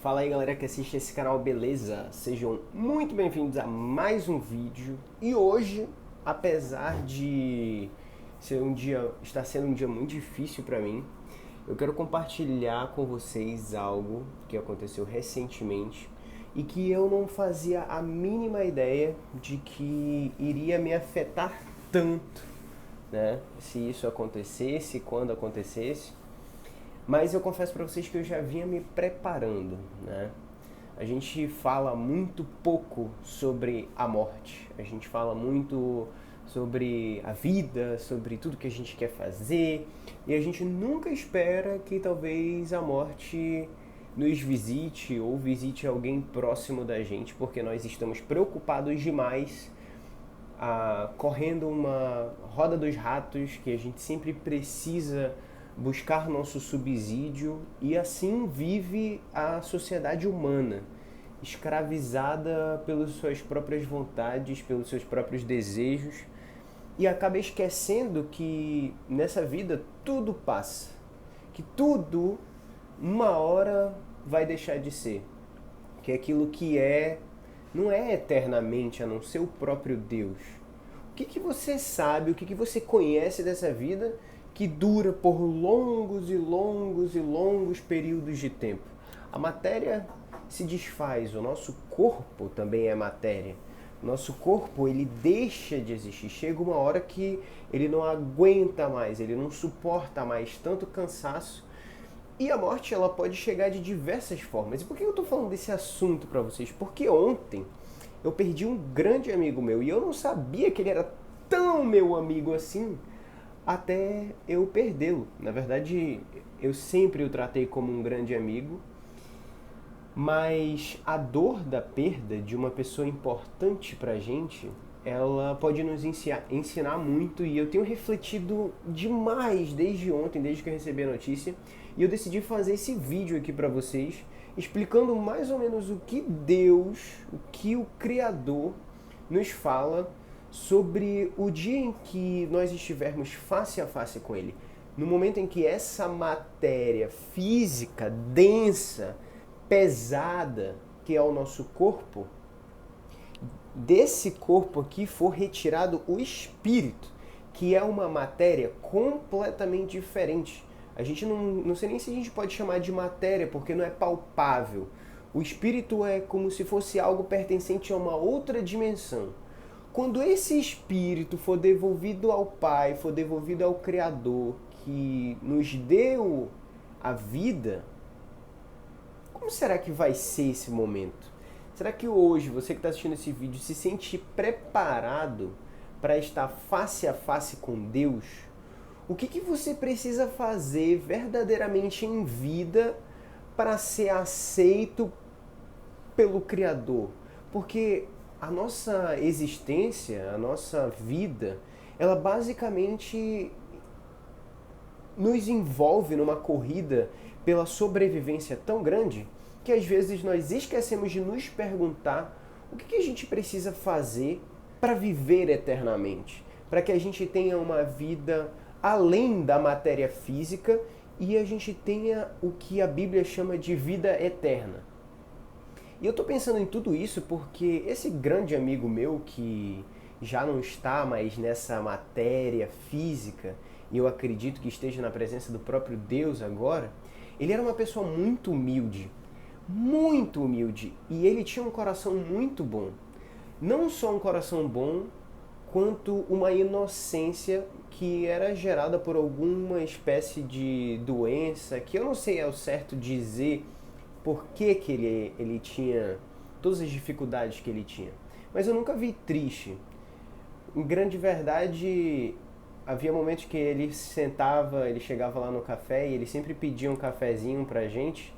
Fala aí galera que assiste esse canal, beleza? Sejam muito bem-vindos a mais um vídeo. E hoje, apesar de estar sendo um dia muito difícil para mim, eu quero compartilhar com vocês algo que aconteceu recentemente e que eu não fazia a mínima ideia de que iria me afetar tanto, né? Se isso acontecesse, quando acontecesse. Mas eu confesso para vocês que eu já vinha me preparando, né? A gente fala muito pouco sobre a morte. A gente fala muito sobre a vida, sobre tudo que a gente quer fazer. E a gente nunca espera que talvez a morte nos visite ou visite alguém próximo da gente, porque nós estamos preocupados demais, correndo uma roda dos ratos que a gente sempre precisa buscar nosso subsídio, e assim vive a sociedade humana, escravizada pelas suas próprias vontades, pelos seus próprios desejos, e acaba esquecendo que nessa vida tudo passa, que tudo uma hora vai deixar de ser, que aquilo que não é eternamente a não ser o próprio Deus. O que você sabe, o que você conhece dessa vida que dura por longos e longos e longos períodos de tempo? A matéria se desfaz, o nosso corpo também é matéria. O nosso corpo, ele deixa de existir. Chega uma hora que ele não aguenta mais, ele não suporta mais tanto cansaço. E a morte, ela pode chegar de diversas formas. E por que eu estou falando desse assunto para vocês? Porque ontem eu perdi um grande amigo meu e eu não sabia que ele era tão meu amigo assim até eu perdê-lo. Na verdade, eu sempre o tratei como um grande amigo, mas a dor da perda de uma pessoa importante pra gente, ela pode nos ensinar muito, e eu tenho refletido demais desde ontem, desde que eu recebi a notícia, e eu decidi fazer esse vídeo aqui pra vocês, explicando mais ou menos o que Deus, o que o Criador nos fala sobre o dia em que nós estivermos face a face com Ele. No momento em que essa matéria física, densa, pesada, que é o nosso corpo, desse corpo aqui for retirado o espírito, que é uma matéria completamente diferente. A gente não sei nem se a gente pode chamar de matéria, porque não é palpável. O espírito é como se fosse algo pertencente a uma outra dimensão. Quando esse espírito for devolvido ao Pai, for devolvido ao Criador, que nos deu a vida, como será que vai ser esse momento? Será que hoje, você que está assistindo esse vídeo, se sente preparado para estar face a face com Deus? O que você precisa fazer verdadeiramente em vida para ser aceito pelo Criador? Porque a nossa existência, a nossa vida, ela basicamente nos envolve numa corrida pela sobrevivência tão grande que às vezes nós esquecemos de nos perguntar o que a gente precisa fazer para viver eternamente, para que a gente tenha uma vida além da matéria física e a gente tenha o que a Bíblia chama de vida eterna. E eu estou pensando em tudo isso porque esse grande amigo meu, que já não está mais nessa matéria física, e eu acredito que esteja na presença do próprio Deus agora, ele era uma pessoa muito humilde, e ele tinha um coração muito bom. Não só um coração bom, quanto uma inocência que era gerada por alguma espécie de doença, que eu não sei ao certo dizer por que ele tinha todas as dificuldades que ele tinha. Mas eu nunca vi triste. Em grande verdade, havia momentos que ele sentava, ele chegava lá no café e ele sempre pedia um cafezinho pra gente.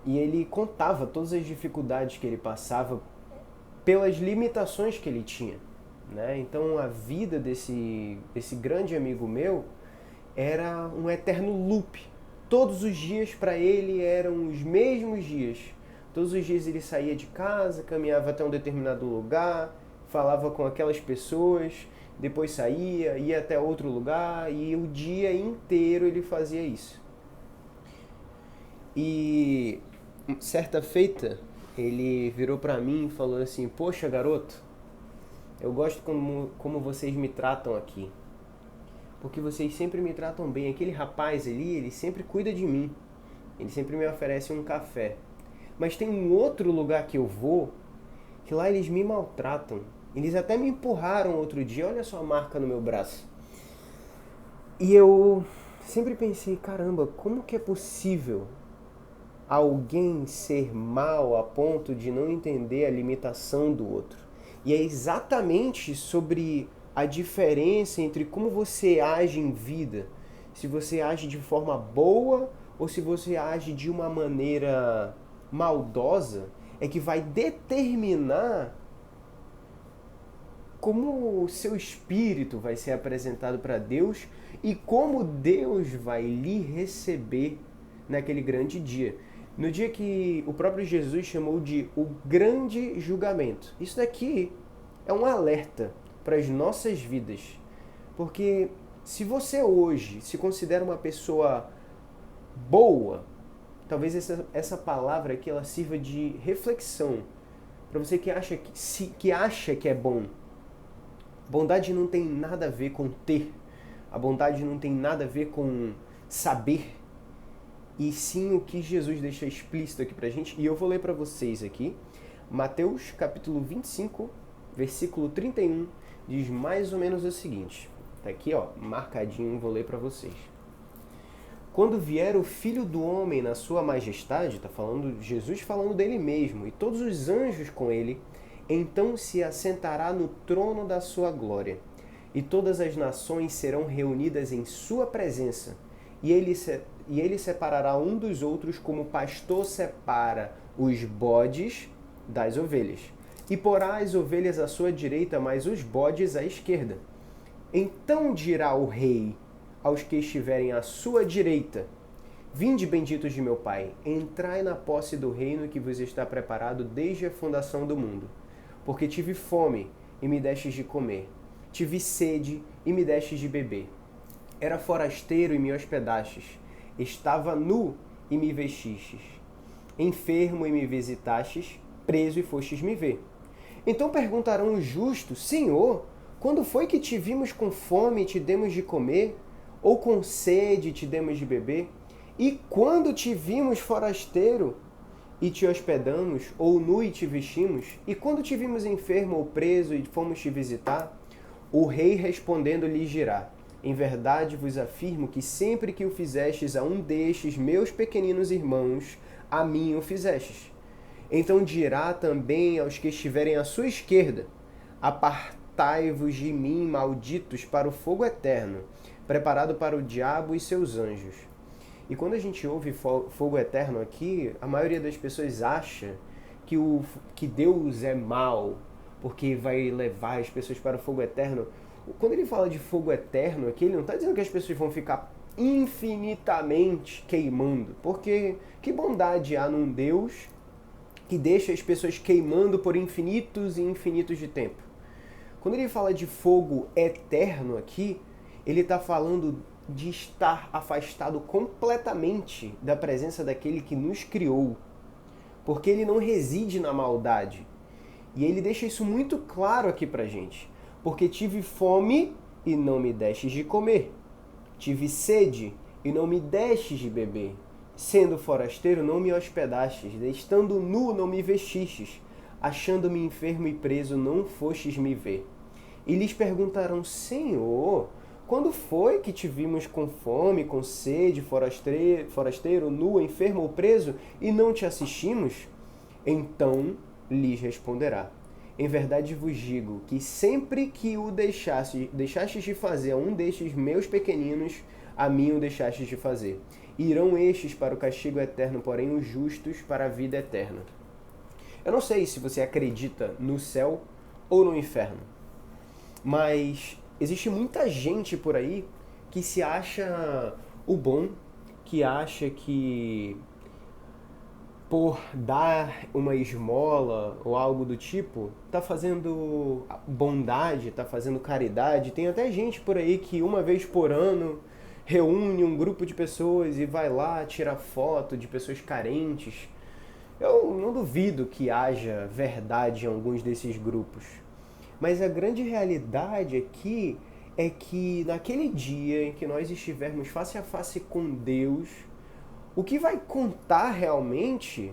E ele contava todas as dificuldades que ele passava pelas limitações que ele tinha, né? Então a vida desse grande amigo meu era um eterno loop. Todos os dias para ele eram os mesmos dias. Todos os dias ele saía de casa, caminhava até um determinado lugar, falava com aquelas pessoas, depois saía, ia até outro lugar, e o dia inteiro ele fazia isso. E certa feita, ele virou pra mim e falou assim: Poxa, garoto, eu gosto como vocês me tratam aqui. Porque vocês sempre me tratam bem. Aquele rapaz ali, ele sempre cuida de mim. Ele sempre me oferece um café. Mas tem um outro lugar que eu vou, que lá eles me maltratam. Eles até me empurraram outro dia. Olha só a marca no meu braço. E eu sempre pensei, caramba, como que é possível alguém ser mal a ponto de não entender a limitação do outro? E é exatamente sobre a diferença entre como você age em vida. Se você age de forma boa ou se você age de uma maneira maldosa, é que vai determinar como o seu espírito vai ser apresentado para Deus e como Deus vai lhe receber naquele grande dia. No dia que o próprio Jesus chamou de o grande julgamento. Isso daqui é um alerta para as nossas vidas. Porque se você hoje se considera uma pessoa boa, talvez essa palavra aqui ela sirva de reflexão para você que acha que é bom. Bondade não tem nada a ver com ter. A bondade não tem nada a ver com saber. E sim o que Jesus deixa explícito aqui pra gente. E eu vou ler para vocês aqui. Mateus capítulo 25, versículo 31, diz mais ou menos o seguinte. Tá aqui, ó, marcadinho, vou ler para vocês. Quando vier o Filho do Homem na sua majestade, tá falando Jesus falando dele mesmo, e todos os anjos com ele, então se assentará no trono da sua glória, e todas as nações serão reunidas em sua presença, e ele separará um dos outros como o pastor separa os bodes das ovelhas, e porá as ovelhas à sua direita, mas os bodes à esquerda. Então dirá o rei aos que estiverem à sua direita: Vinde, benditos de meu Pai, entrai na posse do reino que vos está preparado desde a fundação do mundo. Porque tive fome e me destes de comer, tive sede e me destes de beber. Era forasteiro e me hospedastes, estava nu e me vestistes, enfermo e me visitastes, preso e fostes me ver. Então perguntarão os justos: Senhor, quando foi que te vimos com fome e te demos de comer, ou com sede e te demos de beber? E quando te vimos forasteiro e te hospedamos, ou nu e te vestimos? E quando te vimos enfermo ou preso e fomos te visitar? O rei respondendo lhes dirá: Em verdade vos afirmo que sempre que o fizestes a um destes meus pequeninos irmãos, a mim o fizestes. Então dirá também aos que estiverem à sua esquerda: Apartai-vos de mim, malditos, para o fogo eterno, preparado para o diabo e seus anjos. E quando a gente ouve fogo eterno aqui, a maioria das pessoas acha que Deus é mau, porque vai levar as pessoas para o fogo eterno. Quando ele fala de fogo eterno aqui, ele não está dizendo que as pessoas vão ficar infinitamente queimando, porque que bondade há num Deus que deixa as pessoas queimando por infinitos e infinitos de tempo? Quando ele fala de fogo eterno aqui, ele está falando de estar afastado completamente da presença daquele que nos criou, porque ele não reside na maldade. E ele deixa isso muito claro aqui pra gente. Porque tive fome e não me destes de comer, tive sede e não me destes de beber, sendo forasteiro não me hospedastes, estando nu não me vestistes, achando-me enfermo e preso não fostes me ver. E lhes perguntarão: Senhor, quando foi que te vimos com fome, com sede, forasteiro, nu, enfermo ou preso, e não te assistimos? Então lhes responderá: Em verdade vos digo que sempre que o deixastes de fazer a um destes meus pequeninos, a mim o deixastes de fazer. Irão estes para o castigo eterno, porém os justos para a vida eterna. Eu não sei se você acredita no céu ou no inferno, mas existe muita gente por aí que se acha o bom, que acha que por dar uma esmola ou algo do tipo, tá fazendo bondade, tá fazendo caridade. Tem até gente por aí que uma vez por ano reúne um grupo de pessoas e vai lá tirar foto de pessoas carentes. Eu não duvido que haja verdade em alguns desses grupos. Mas a grande realidade aqui é que naquele dia em que nós estivermos face a face com Deus, o que vai contar realmente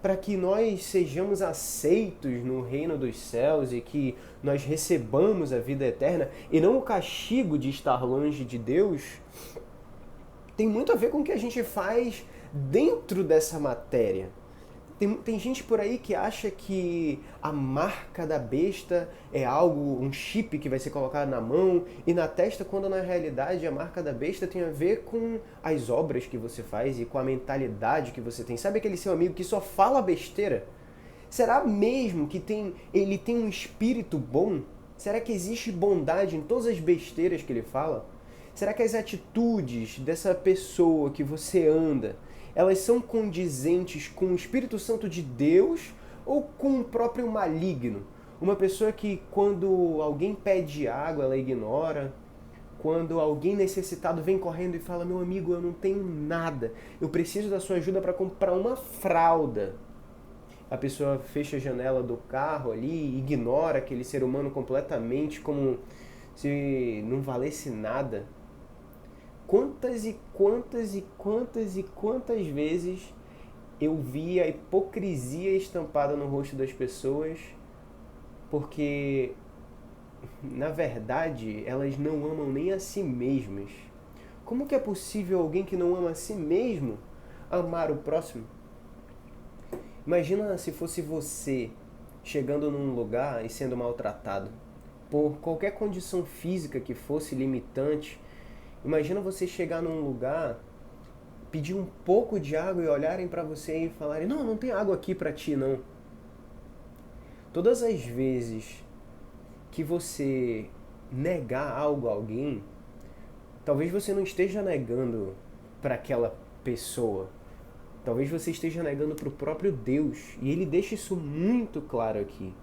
para que nós sejamos aceitos no reino dos céus e que nós recebamos a vida eterna e não o castigo de estar longe de Deus, tem muito a ver com o que a gente faz dentro dessa matéria. Tem gente por aí que acha que a marca da besta é algo, um chip que vai ser colocado na mão e na testa, quando na realidade a marca da besta tem a ver com as obras que você faz e com a mentalidade que você tem. Sabe aquele seu amigo que só fala besteira? Será mesmo que ele tem um espírito bom? Será que existe bondade em todas as besteiras que ele fala? Será que as atitudes dessa pessoa que você anda, elas são condizentes com o Espírito Santo de Deus ou com o próprio maligno? Uma pessoa que quando alguém pede água, ela ignora. Quando alguém necessitado vem correndo e fala: meu amigo, eu não tenho nada, eu preciso da sua ajuda para comprar uma fralda. A pessoa fecha a janela do carro ali, ignora aquele ser humano completamente como se não valesse nada. Quantas e quantas e quantas e quantas vezes eu vi a hipocrisia estampada no rosto das pessoas, porque na verdade elas não amam nem a si mesmas. Como que é possível alguém que não ama a si mesmo amar o próximo? Imagina se fosse você chegando num lugar e sendo maltratado por qualquer condição física que fosse limitante. Imagina você chegar num lugar, pedir um pouco de água e olharem para você e falarem: não, não tem água aqui para ti, não. Todas as vezes que você negar algo a alguém, talvez você não esteja negando para aquela pessoa. Talvez você esteja negando para o próprio Deus. E ele deixa isso muito claro aqui.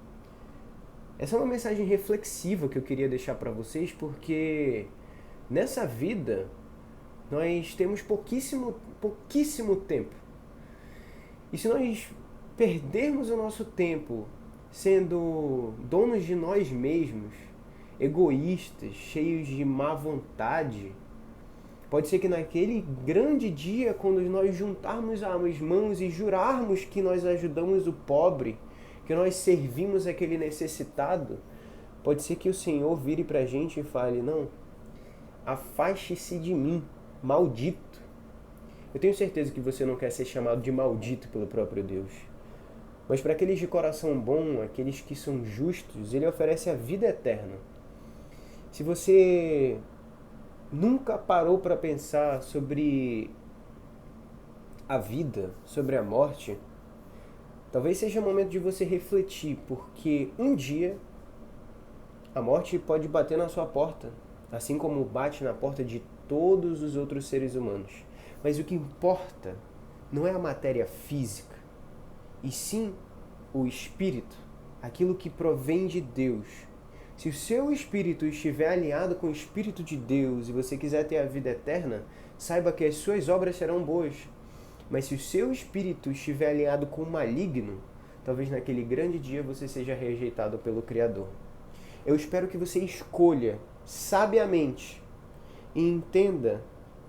Essa é uma mensagem reflexiva que eu queria deixar para vocês, porque nessa vida nós temos pouquíssimo tempo. E se nós perdermos o nosso tempo sendo donos de nós mesmos, egoístas, cheios de má vontade, pode ser que naquele grande dia, quando nós juntarmos as mãos e jurarmos que nós ajudamos o pobre, que nós servimos aquele necessitado, pode ser que o Senhor vire pra gente e fale: não, afaste-se de mim, maldito. Eu tenho certeza que você não quer ser chamado de maldito pelo próprio Deus. Mas para aqueles de coração bom, aqueles que são justos, ele oferece a vida eterna. Se você nunca parou para pensar sobre a vida, sobre a morte, talvez seja o momento de você refletir, porque um dia a morte pode bater na sua porta, assim como bate na porta de todos os outros seres humanos. Mas o que importa não é a matéria física, e sim o espírito, aquilo que provém de Deus. Se o seu espírito estiver alinhado com o Espírito de Deus e você quiser ter a vida eterna, saiba que as suas obras serão boas. Mas se o seu espírito estiver alinhado com o maligno, talvez naquele grande dia você seja rejeitado pelo Criador. Eu espero que você escolha sabiamente e entenda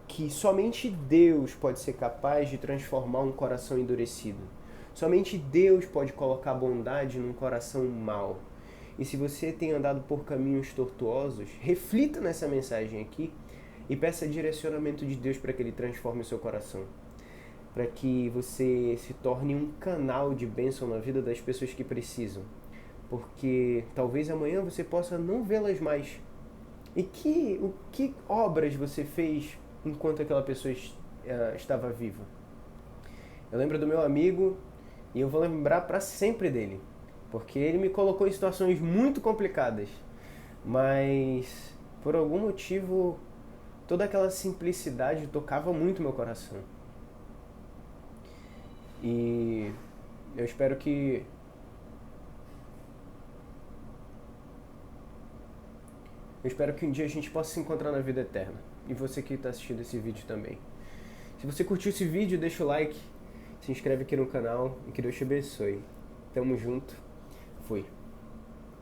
que somente Deus pode ser capaz de transformar um coração endurecido. Somente Deus pode colocar bondade num coração mau. E se você tem andado por caminhos tortuosos, reflita nessa mensagem aqui e peça direcionamento de Deus para que Ele transforme o seu coração. Para que você se torne um canal de bênção na vida das pessoas que precisam. Porque talvez amanhã você possa não vê-las mais. E que obras você fez enquanto aquela pessoa estava viva? Eu lembro do meu amigo e eu vou lembrar para sempre dele. Porque ele me colocou em situações muito complicadas. Mas, por algum motivo, toda aquela simplicidade tocava muito meu coração. E eu espero que um dia a gente possa se encontrar na vida eterna. e você que está assistindo esse vídeo também. Se você curtiu esse vídeo, deixa o like, se inscreve aqui no canal e que Deus te abençoe. Tamo junto, fui.